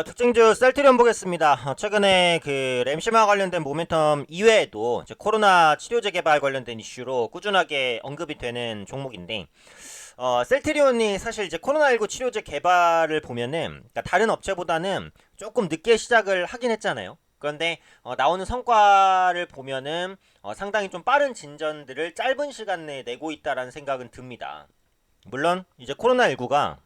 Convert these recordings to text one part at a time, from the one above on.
특징주 셀트리온 보겠습니다. 최근에 그 램시마 관련된 모멘텀 이외에도 이제 코로나 치료제 개발 관련된 이슈로 꾸준하게 언급이 되는 종목인데, 셀트리온이 사실 이제 코로나19 치료제 개발을 보면은, 그러니까 다른 업체보다는 조금 늦게 시작을 하긴 했잖아요. 그런데 나오는 성과를 보면은 상당히 좀 빠른 진전들을 짧은 시간 내에 내고 있다라는 생각은 듭니다. 물론 이제 코로나19가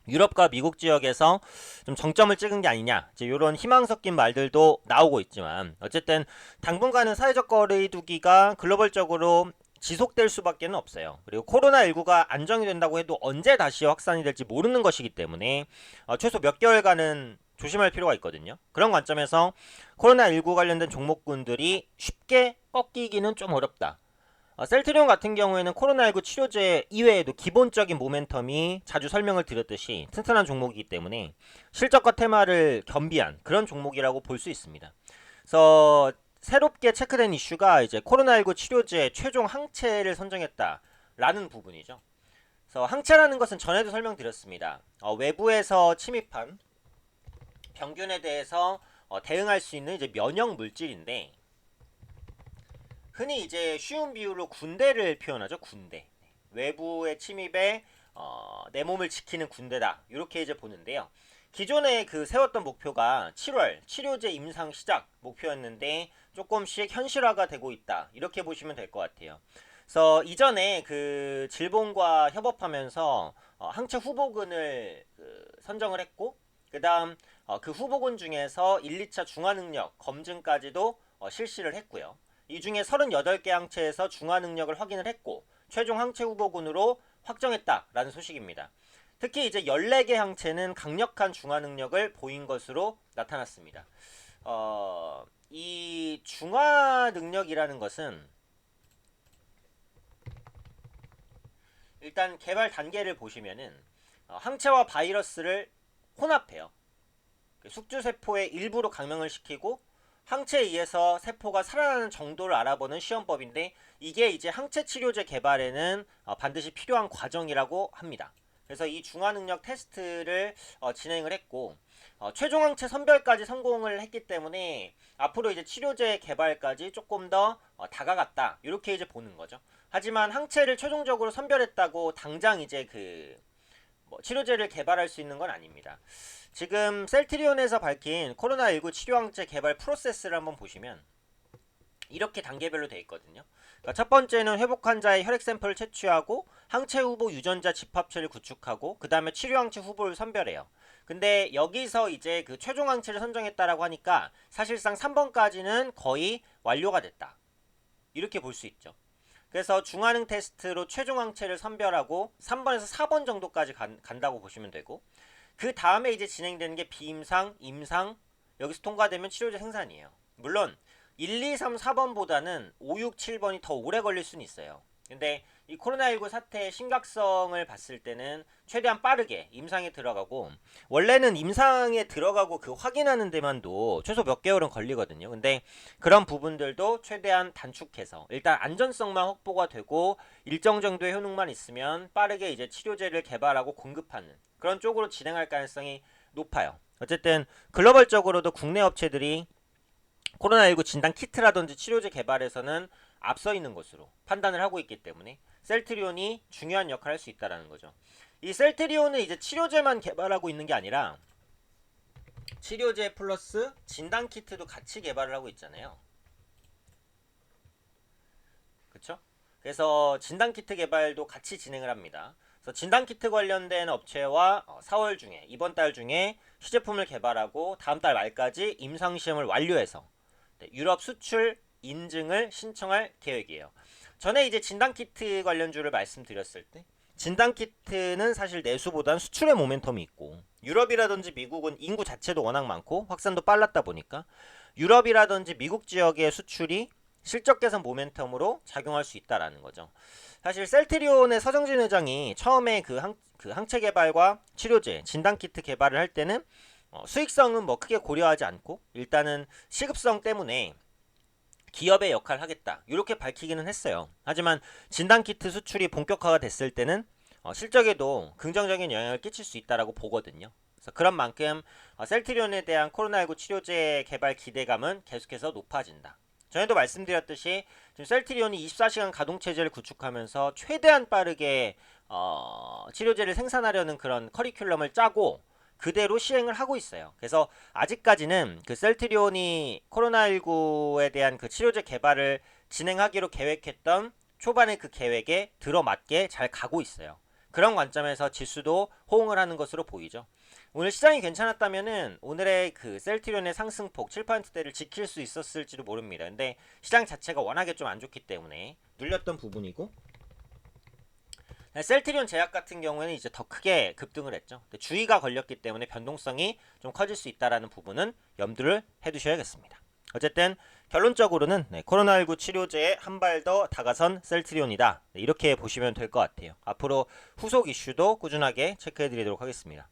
유럽과 미국 지역에서 좀 정점을 찍은 게 아니냐, 이제 이런 희망 섞인 말들도 나오고 있지만, 어쨌든 당분간은 사회적 거리두기가 글로벌적으로 지속될 수밖에 없어요. 그리고 코로나19가 안정이 된다고 해도 언제 다시 확산이 될지 모르는 것이기 때문에 최소 몇 개월간은 조심할 필요가 있거든요. 그런 관점에서 코로나19 관련된 종목군들이 쉽게 꺾이기는 좀 어렵다. 셀트리온 같은 경우에는 코로나19 치료제 이외에도 기본적인 모멘텀이 자주 설명을 드렸듯이 튼튼한 종목이기 때문에 실적과 테마를 겸비한 그런 종목이라고 볼 수 있습니다. 그래서 새롭게 체크된 이슈가 이제 코로나19 치료제 최종 항체를 선정했다라는 부분이죠. 그래서 항체라는 것은 전에도 설명드렸습니다. 외부에서 침입한 병균에 대해서 대응할 수 있는 이제 면역 물질인데, 흔히 이제 쉬운 비유로 군대를 표현하죠. 군대. 외부의 침입에 내 몸을 지키는 군대다. 이렇게 이제 보는데요. 기존에 그 세웠던 목표가 7월 치료제 임상 시작 목표였는데 조금씩 현실화가 되고 있다. 이렇게 보시면 될 것 같아요. 그래서 이전에 그 질본과 협업하면서 항체 후보군을 선정을 했고, 그다음 그 후보군 중에서 1, 2차 중화 능력 검증까지도 실시를 했고요. 이 중에 38개 항체에서 중화 능력을 확인을 했고 최종 항체 후보군으로 확정했다라는 소식입니다. 특히 이제 14개 항체는 강력한 중화 능력을 보인 것으로 나타났습니다. 이 중화 능력이라는 것은 일단 개발 단계를 보시면은 항체와 바이러스를 혼합해요. 숙주세포의 일부로 강명을 시키고 항체에 의해서 세포가 살아나는 정도를 알아보는 시험법인데, 이게 이제 항체 치료제 개발에는 반드시 필요한 과정이라고 합니다. 그래서 이 중화 능력 테스트를 진행을 했고, 최종 항체 선별까지 성공을 했기 때문에 앞으로 이제 치료제 개발까지 조금 더 다가갔다, 이렇게 이제 보는 거죠. 하지만 항체를 최종적으로 선별했다고 당장 이제 그 치료제를 개발할 수 있는 건 아닙니다. 지금 셀트리온에서 밝힌 코로나19 치료항체 개발 프로세스를 한번 보시면 이렇게 단계별로 되어 있거든요. 그러니까 첫 번째는 회복 환자의 혈액 샘플을 채취하고 항체 후보 유전자 집합체를 구축하고 그 다음에 치료 항체 후보를 선별해요. 근데 여기서 이제 그 최종 항체를 선정했다라고 하니까 사실상 3번까지는 거의 완료가 됐다, 이렇게 볼 수 있죠. 그래서 중화능 테스트로 최종 항체를 선별하고 3번에서 4번 정도까지 간다고 보시면 되고, 그 다음에 이제 진행되는 게 비임상, 임상, 여기서 통과되면 치료제 생산이에요. 물론 1, 2, 3, 4번보다는 5, 6, 7번이 더 오래 걸릴 수는 있어요. 근데 이 코로나19 사태의 심각성을 봤을 때는 최대한 빠르게 임상에 들어가고, 원래는 임상에 들어가고 그 확인하는 데만도 최소 몇 개월은 걸리거든요. 근데 그런 부분들도 최대한 단축해서 일단 안전성만 확보가 되고 일정 정도의 효능만 있으면 빠르게 이제 치료제를 개발하고 공급하는 그런 쪽으로 진행할 가능성이 높아요. 어쨌든 글로벌적으로도 국내 업체들이 코로나19 진단 키트라든지 치료제 개발에서는 앞서 있는 것으로 판단을 하고 있기 때문에 셀트리온이 중요한 역할을 할 수 있다는 거죠. 이 셀트리온은 이제 치료제만 개발하고 있는 게 아니라 치료제 플러스 진단 키트도 같이 개발을 하고 있잖아요. 그렇죠? 그래서 진단 키트 개발도 같이 진행을 합니다. 그래서 진단 키트 관련된 업체와 4월 중에, 이번 달 중에 시제품을 개발하고 다음 달 말까지 임상 시험을 완료해서 유럽 수출 인증을 신청할 계획이에요. 전에 이제 진단 키트 관련주를 말씀드렸을 때 진단 키트는 사실 내수보단 수출의 모멘텀이 있고, 유럽이라든지 미국은 인구 자체도 워낙 많고 확산도 빨랐다 보니까 유럽이라든지 미국 지역의 수출이 실적 개선 모멘텀으로 작용할 수 있다라는 거죠. 사실 셀트리온의 서정진 회장이 처음에 그 항체 개발과 치료제, 진단 키트 개발을 할 때는 수익성은 뭐 크게 고려하지 않고 일단은 시급성 때문에 기업의 역할을 하겠다, 이렇게 밝히기는 했어요. 하지만 진단키트 수출이 본격화가 됐을 때는 실적에도 긍정적인 영향을 끼칠 수 있다라고 보거든요. 그래서 그런 만큼 셀트리온에 대한 코로나19 치료제 개발 기대감은 계속해서 높아진다. 전에도 말씀드렸듯이 지금 셀트리온이 24시간 가동 체제를 구축하면서 최대한 빠르게 치료제를 생산하려는 그런 커리큘럼을 짜고 그대로 시행을 하고 있어요. 그래서 아직까지는 그 셀트리온이 코로나19에 대한 그 치료제 개발을 진행하기로 계획했던 초반의 그 계획에 들어맞게 잘 가고 있어요. 그런 관점에서 지수도 호응을 하는 것으로 보이죠. 오늘 시장이 괜찮았다면은 오늘의 그 셀트리온의 상승폭 7%대를 지킬 수 있었을지도 모릅니다. 근데 시장 자체가 워낙에 좀 안 좋기 때문에 눌렸던 부분이고, 셀트리온 제약 같은 경우에는 이제 더 크게 급등을 했죠. 주의가 걸렸기 때문에 변동성이 좀 커질 수 있다라는 부분은 염두를 해두셔야겠습니다. 어쨌든 결론적으로는 코로나19 치료제에 한 발 더 다가선 셀트리온이다. 이렇게 보시면 될 것 같아요. 앞으로 후속 이슈도 꾸준하게 체크해드리도록 하겠습니다.